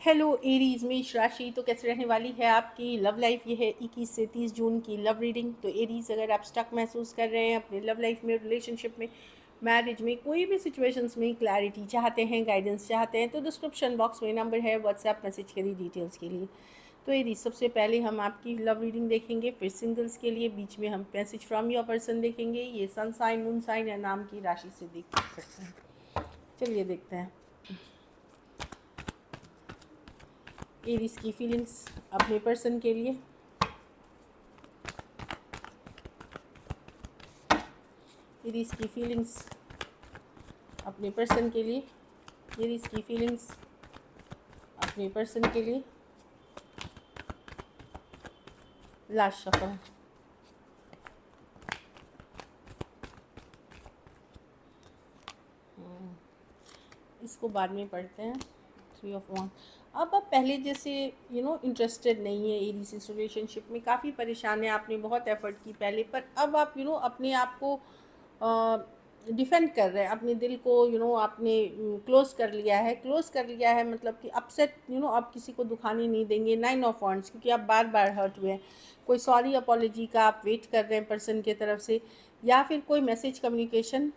Hello Aries मेष राशि। तो कैसे रहने वाली है आपकी लव लाइफ। ये है 21 से 30 जून की लव रीडिंग। तो एरीज, अगर आप स्टक महसूस कर रहे हैं अपने लव लाइफ में, रिलेशनशिप में, मैरिज में, कोई भी सिचुएशंस में क्लैरिटी चाहते हैं, गाइडेंस चाहते हैं, तो डिस्क्रिप्शन बॉक्स में नंबर है, व्हाट्सएप मैसेज करिए डिटेल्स के लिए। तो एरीज, सबसे पहले हम आपकी लव रीडिंग देखेंगे, फिर सिंगल्स के लिए बीच में हम मैसेज फ्रॉम योर पर्सन देखेंगे। ये सन साइन, मून साइन या नाम की राशि से देख सकते हैं। चलिए देखते हैं एरीज की फीलिंग्स अपने पर्सन के लिए। एरीज की फीलिंग्स अपने पर्सन के लिए। एरीज की फीलिंग्स अपने पर्सन के लिए। Last shuffle. इसको बाद में पढ़ते हैं। 3 of Wands। अब आप पहले जैसे इंटरेस्टेड नहीं है एरीज इस रिलेशनशिप में, काफ़ी परेशान है, आपने बहुत एफर्ट की पहले, पर अब आप अपने आप को डिफेंड कर रहे हैं, अपने दिल को आपने क्लोज कर लिया है। क्लोज कर लिया है मतलब कि अपसेट आप किसी को दुखाने नहीं देंगे। 9 of Wands, क्योंकि आप बार बार हर्ट हुए हैं। कोई सॉरी अपॉलोजी का आप वेट कर रहे हैं पर्सन के तरफ से, या फिर कोई मैसेज कम्युनिकेशन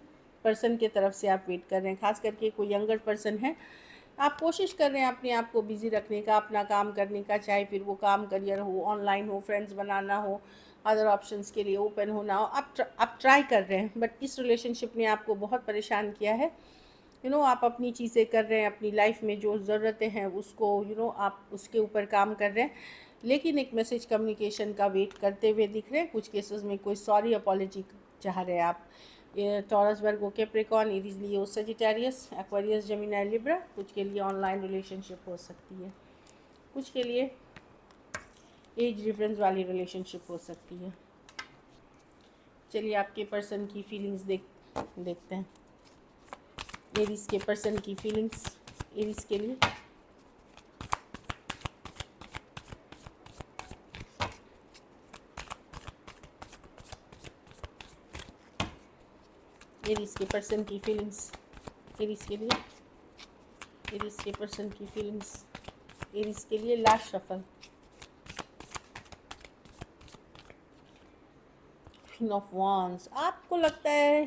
पर्सन के तरफ से आप वेट कर रहे हैं। खास करके कोई यंगर पर्सन है, आप कोशिश कर रहे हैं अपने आप को बिज़ी रखने का, अपना काम करने का, चाहे फिर वो काम करियर हो, ऑनलाइन हो, फ्रेंड्स बनाना हो, अदर ऑप्शंस के लिए ओपन होना हो। आप ट्राई कर रहे हैं, बट इस रिलेशनशिप ने आपको बहुत परेशान किया है। आप अपनी चीज़ें कर रहे हैं, अपनी लाइफ में जो ज़रूरतें हैं उसको आप उसके ऊपर काम कर रहे हैं, लेकिन एक मैसेज कम्युनिकेशन का वेट करते हुए दिख रहे हैं। कुछ केसेस में कोई सॉरी अपॉलोजी चाह रहे हैं आप। टॉरस, वर्गो, कैप्रिकॉर्न, एरीज, लियो, सजिटेरियस, एक्वेरियस, जेमिनी, लिब्रा। कुछ के लिए ऑनलाइन रिलेशनशिप हो सकती है, कुछ के लिए एज डिफरेंस वाली रिलेशनशिप हो सकती है। चलिए आपके पर्सन की फीलिंग्स देखते हैं। एरीज के पर्सन की फीलिंग्स एरीज के लिए। एरीज के पर्सन की फीलिंग्स एरीज के लिए। एरीज के पर्सन की फीलिंग्स एरीज के लिए। Last shuffle. Queen of wands. आपको लगता है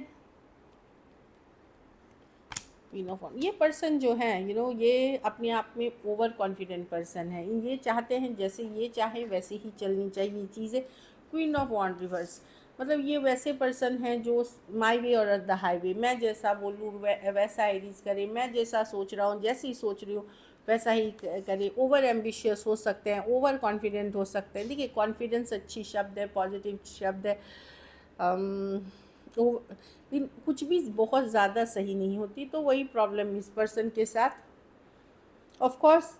क्वीन ऑफ वॉन्ड, ये पर्सन जो है ये अपने आप में ओवर कॉन्फिडेंट पर्सन है। ये चाहते हैं जैसे ये चाहे वैसे ही चलनी चाहिए चीज़ें। क्वीन ऑफ वॉन्ड रिवर्स, मतलब ये वैसे पर्सन हैं जो माई वे और द हाईवे, मैं जैसा बोलूँ वैसा एरीज करे, मैं जैसा सोच रहा हूँ, जैसी सोच रही हूँ वैसा ही करे। ओवर एम्बिशियस हो सकते हैं, ओवर कॉन्फिडेंट हो सकते हैं। देखिए, कॉन्फिडेंस अच्छी शब्द है, पॉजिटिव शब्द है। तो कुछ भी बहुत ज़्यादा सही नहीं होती, तो वही प्रॉब्लम इस पर्सन के साथ। ऑफ कोर्स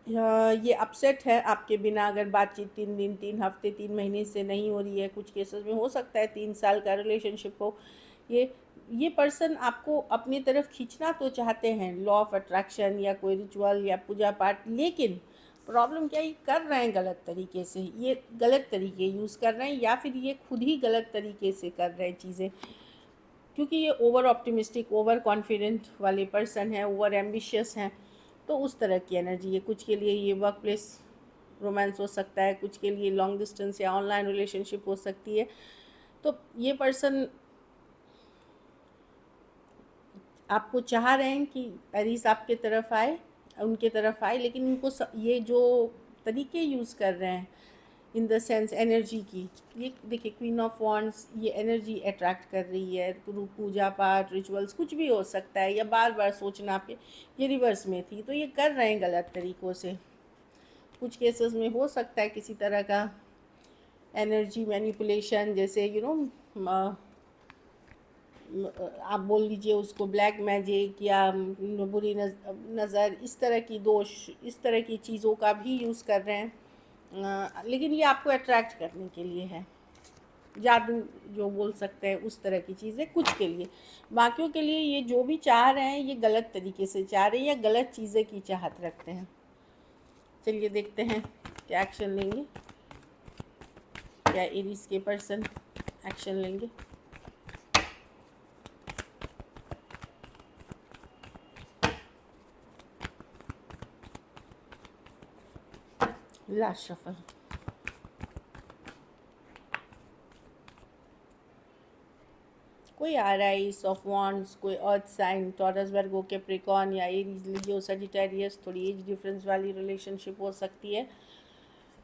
ये अपसेट है आपके बिना, अगर बातचीत 3 दिन, 3 हफ्ते, 3 महीने से नहीं हो रही है। कुछ केसेस में हो सकता है 3 साल का रिलेशनशिप हो। ये पर्सन आपको अपनी तरफ खींचना तो चाहते हैं, लॉ ऑफ अट्रैक्शन या कोई रिचुअल या पूजा पाठ, लेकिन प्रॉब्लम क्या, ये कर रहे हैं गलत तरीके से। ये गलत तरीके यूज़ कर रहे हैं, या फिर ये खुद ही गलत तरीके से कर रहे हैं चीज़ें, क्योंकि ये ओवर ऑप्टिमिस्टिक, ओवर कॉन्फिडेंट वाले पर्सन हैं, ओवर एम्बिशियस हैं। तो उस तरह की एनर्जी है। कुछ के लिए ये वर्क प्लेस रोमांस हो सकता है, कुछ के लिए लॉन्ग डिस्टेंस या ऑनलाइन रिलेशनशिप हो सकती है। तो ये पर्सन आपको चाह रहे हैं कि एरीज आपके तरफ आए, उनके तरफ आए, लेकिन इनको ये जो तरीके यूज़ कर रहे हैं इन द सेंस एनर्जी की, ये देखिए क्वीन ऑफ वॉन्ड्स, ये एनर्जी अट्रैक्ट कर रही है। गुरु पूजा पाठ, रिचुअल्स, कुछ भी हो सकता है, या बार बार सोचना आपके, ये रिवर्स में थी, तो ये कर रहे हैं गलत तरीक़ों से। कुछ केसेस में हो सकता है किसी तरह का एनर्जी मैनिपुलेशन, जैसे आप बोल लीजिए उसको ब्लैक मैजिक, या बुरी नज़र, इस तरह की दोष, इस तरह की चीज़ों का भी यूज़ कर रहे हैं। लेकिन ये आपको अट्रैक्ट करने के लिए है, जादू जो बोल सकते हैं, उस तरह की चीज़ें कुछ के लिए। बाकियों के लिए ये जो भी चाह रहे हैं, ये गलत तरीके से चाह रहे हैं, या गलत चीज़ें की चाहत रखते हैं। चलिए देखते हैं क्या एक्शन लेंगे, क्या एरीज के पर्सन एक्शन लेंगे। Last shuffle. कोई आ रहा है ईस ऑफ वॉन्ड्स, कोई अर्थ साइन, टॉरस, वर्गो, कैप्रिकॉर्न या एरीज, लियो, सजिटेरियस। थोड़ी एज डिफरेंस वाली रिलेशनशिप हो सकती है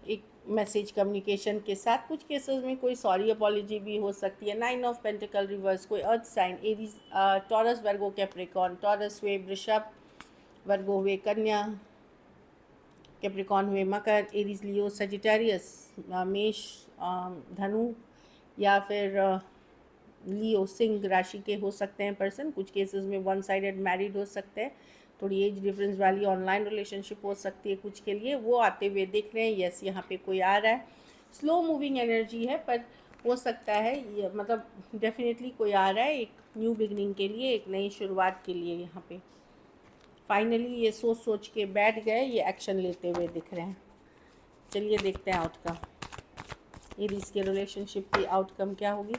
एक मैसेज कम्युनिकेशन के साथ। कुछ केसेस में कोई सॉरी अपॉलॉजी भी हो सकती है। 9 ऑफ पेंटिकल रिवर्स, कोई अर्थ साइन, एरीज, टॉरस, वर्गो, कैप्रिकॉर्न। टॉरस हुए वृषभ, वर्गो हुए कन्या, कैप्रिकॉर्न हुए मकर, एरीज, लियो, सजिटेरियस मेष, धनु, या फिर लियो सिंह राशि के हो सकते हैं पर्सन। कुछ केसेस में वन साइडेड मैरिड हो सकते हैं। थोड़ी एज डिफरेंस वाली ऑनलाइन रिलेशनशिप हो सकती है कुछ के लिए। वो आते हुए दिख रहे हैं। यस, यहाँ पे कोई आ रहा है। स्लो मूविंग एनर्जी है पर हो सकता है ये, मतलब डेफिनेटली कोई आ रहा है एक न्यू बिगनिंग के लिए, एक नई शुरुआत के लिए। यहाँ पे फाइनली ये सोच सोच के बैठ गए, ये एक्शन लेते हुए दिख रहे हैं। चलिए देखते हैं आउटकम, एरीज के रिलेशनशिप की आउटकम क्या होगी।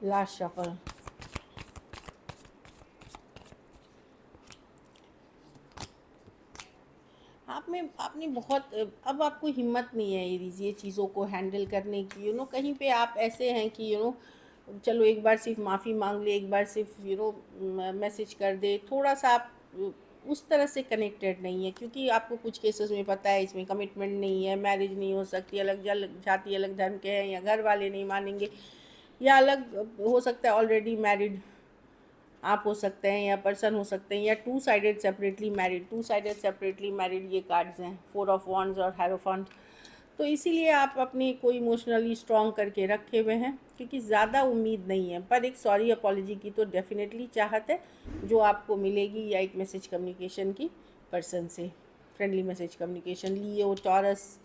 Last shuffle. आपने बहुत, अब आपको हिम्मत नहीं है एरीज ये चीज़ों को हैंडल करने की। कहीं पे आप ऐसे हैं कि चलो एक बार सिर्फ माफ़ी मांग ले, एक बार सिर्फ मैसेज कर दे। थोड़ा सा आप उस तरह से कनेक्टेड नहीं है, क्योंकि आपको कुछ केसेस में पता है इसमें कमिटमेंट नहीं है, मैरिज नहीं हो सकती, अलग जाति अलग धर्म के हैं, या घर वाले नहीं मानेंगे, या अलग हो सकता है ऑलरेडी मैरिड आप हो सकते हैं, या पर्सन हो सकते हैं, या टू साइडेड सेपरेटली मैरिड ये कार्ड्स हैं, 4 ऑफ वॉन्ड्स और हेरोफेंट। तो इसीलिए आप अपने को इमोशनली स्ट्रॉन्ग करके रखे हुए हैं, क्योंकि ज़्यादा उम्मीद नहीं है। पर एक सॉरी अपॉलॉजी की तो डेफिनेटली चाहत है, जो आपको मिलेगी, या एक मैसेज कम्युनिकेशन की पर्सन से, फ्रेंडली मैसेज कम्युनिकेशन। लियो, टॉरस,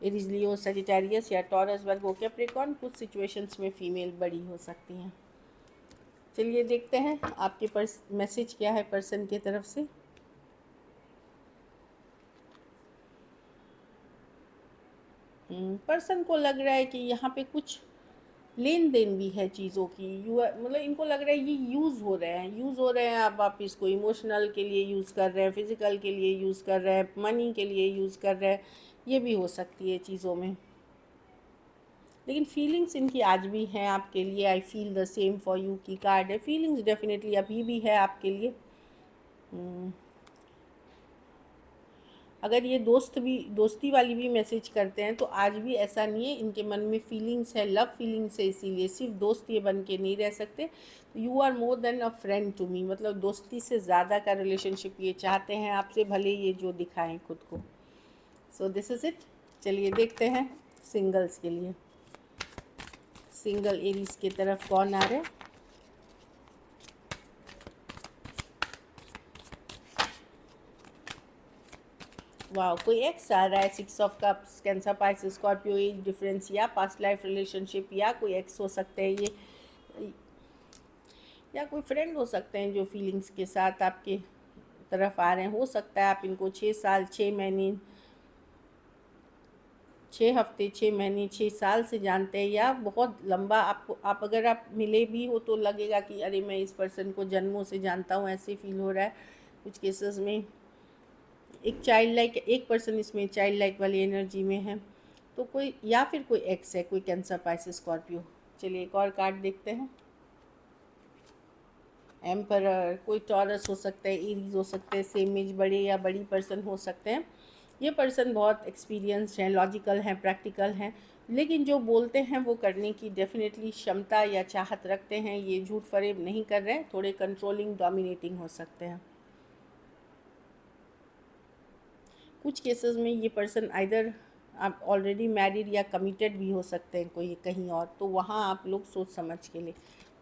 एरीज, लियो, सजिटेरियस, या टॉरस, वर्गो, कैप्रिकॉर्न। कुछ सिचुएशंस में फीमेल बड़ी हो सकती हैं। चलिए देखते हैं आपके मैसेज क्या है पर्सन की तरफ से। पर्सन को लग रहा है कि यहाँ पे कुछ लेन देन भी है चीज़ों की। मतलब इनको लग रहा है ये यूज़ हो रहे हैं। अब आप इसको इमोशनल के लिए यूज़ कर रहे हैं, फिज़िकल के लिए यूज़ कर रहे हैं, मनी के लिए यूज़ कर रहे हैं। ये भी हो सकती है चीज़ों में। लेकिन फीलिंग्स इनकी आज भी हैं आपके लिए। I feel the same for you की कार्ड है। फीलिंग्स डेफिनेटली अभी भी है आपके लिए। अगर ये दोस्ती वाली भी मैसेज करते हैं तो आज भी ऐसा नहीं है, इनके मन में फीलिंग्स है, लव फीलिंग्स है। इसीलिए सिर्फ दोस्त ये बन के नहीं रह सकते। You are more than a friend to me, मतलब दोस्ती से ज़्यादा का रिलेशनशिप ये चाहते हैं आपसे, भले ये जो दिखाएं खुद को। So this is it. चलिए देखते हैं सिंगल्स के लिए। सिंगल एरीज की तरफ कौन आ रहे हैं। वाह, कोई एक्स आ रहा है। 6 of cups, cancer, Pisces, Scorpio, age difference, या पास्ट लाइफ रिलेशनशिप, या कोई एक्स हो सकते हैं ये, या कोई फ्रेंड हो सकते हैं जो फीलिंग्स के साथ आपके तरफ आ रहे हैं। हो सकता है आप इनको 6 साल, 6 महीने, 6 हफ्ते, 6 महीने, 6 साल से जानते हैं, या बहुत लंबा। आप अगर आप मिले भी हो तो लगेगा कि अरे मैं इस पर्सन को जन्मों से जानता हूँ, ऐसे फील हो रहा है। कुछ केसेस में एक पर्सन इसमें चाइल्ड लाइक वाली एनर्जी में है। तो कोई, या फिर कोई एक्स है, कोई कैंसर, पाइसेस, स्कॉर्पियो। चलिए एक और कार्ड देखते हैं। एम्परर, कोई टॉरस हो सकता है, एरीज हो सकते हैं, सेम एज बड़े या बड़ी पर्सन हो सकते हैं। ये पर्सन बहुत एक्सपीरियंस्ड हैं, लॉजिकल हैं, प्रैक्टिकल हैं, लेकिन जो बोलते हैं वो करने की डेफिनेटली क्षमता या चाहत रखते हैं। ये झूठ फरेब नहीं कर रहे हैं। थोड़े कंट्रोलिंग, डोमिनेटिंग हो सकते हैं। कुछ केसेस में ये पर्सन आइदर आप ऑलरेडी मैरिड या कमिटेड भी हो सकते हैं कोई कहीं और, तो वहाँ आप लोग सोच समझ के लिए।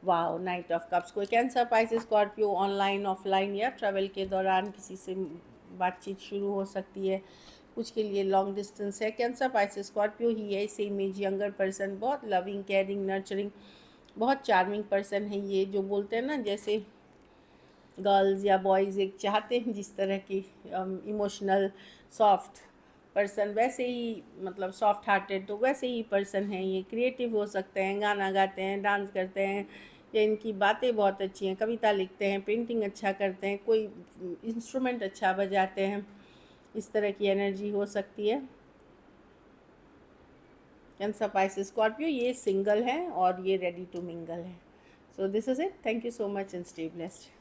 वाह, नाइट ऑफ कप्स, कोई cancer, Pisces, Scorpio, online, offline, या ट्रैवल के दौरान किसी से बातचीत शुरू हो सकती है। कुछ के लिए लॉन्ग डिस्टेंस है। कैंसर, पाइसेस, स्कॉर्पियो ही है, सेम एज, यंगर पर्सन, बहुत लविंग, केयरिंग, नर्चरिंग, बहुत चार्मिंग पर्सन है ये। जो बोलते हैं ना, जैसे गर्ल्स या बॉयज़ एक चाहते हैं जिस तरह की इमोशनल, सॉफ्ट, पर्सन वैसे ही मतलब सॉफ्ट हार्टेड, तो वैसे ही पर्सन हैं ये, क्रिएटिव हो सकते हैं, गाना गाते हैं, डांस करते हैं, या इनकी बातें बहुत अच्छी हैं, कविता लिखते हैं, पेंटिंग अच्छा करते हैं, कोई इंस्ट्रूमेंट अच्छा बजाते हैं, इस तरह की एनर्जी हो सकती है। कैंसर पाइसेस स्कॉर्पियो ये सिंगल हैं और ये रेडी टू मिंगल है। So this is it, thank you so much and stay blessed.